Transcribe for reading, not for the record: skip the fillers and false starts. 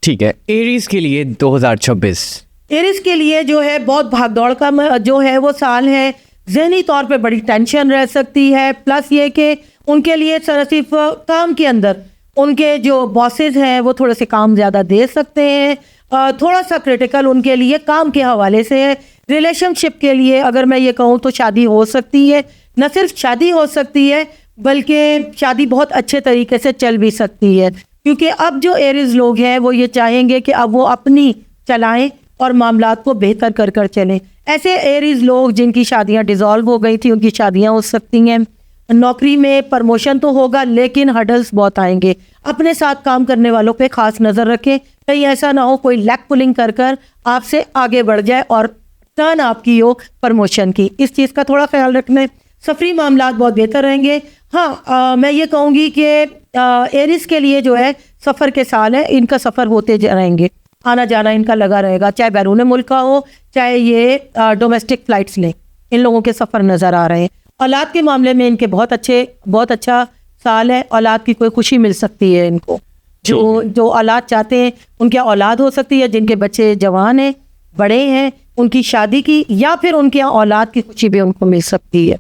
ठीक है, एरीज के लिए 2026 एरिस के लिए जो है बहुत भागदौड़ का जो है वो साल है। ज़हनी तौर पे बड़ी टेंशन रह सकती है। प्लस ये कि उनके लिए सिर्फ काम के अंदर उनके जो बॉसेस हैं वो थोड़े से काम ज़्यादा दे सकते हैं। थोड़ा सा क्रिटिकल उनके लिए काम के हवाले से है। रिलेशनशिप के लिए अगर मैं ये कहूँ तो शादी हो सकती है। न सिर्फ शादी हो सकती है बल्कि शादी बहुत अच्छे तरीके से चल भी सकती है, क्योंकि अब जो एरीज लोग हैं वो ये चाहेंगे कि अब वो अपनी चलाएं और मामलात को बेहतर कर कर चलें। ऐसे एरीज लोग जिनकी शादियां डिसॉल्व हो गई थी उनकी शादियां हो सकती हैं। नौकरी में प्रमोशन तो होगा लेकिन हर्डल्स बहुत आएंगे। अपने साथ काम करने वालों पे खास नज़र रखें, कहीं ऐसा ना हो कोई लैग पुलिंग कर कर आपसे आगे बढ़ जाए और टर्न आपकी हो प्रमोशन की। इस चीज़ का थोड़ा ख्याल रखना है। सफरी मामलात बहुत बेहतर रहेंगे। हाँ, मैं ये कहूँगी कि एरीज के लिए जो है सफ़र के साल है, इनका सफ़र होते रहेंगे, आना जाना इनका लगा रहेगा, चाहे बैरून मुल्क का हो चाहे ये डोमेस्टिक फ़्लाइट्स लें, इन लोगों के सफ़र नज़र आ रहे हैं। औलाद के मामले में इनके बहुत अच्छा साल है। औलाद की कोई खुशी मिल सकती है इनको। जो औलाद चाहते हैं उनकी औलाद हो सकती है, जिनके बच्चे जवान हैं बड़े हैं उनकी शादी की, या फिर उनके यहाँ औलाद की खुशी भी उनको मिल सकती है।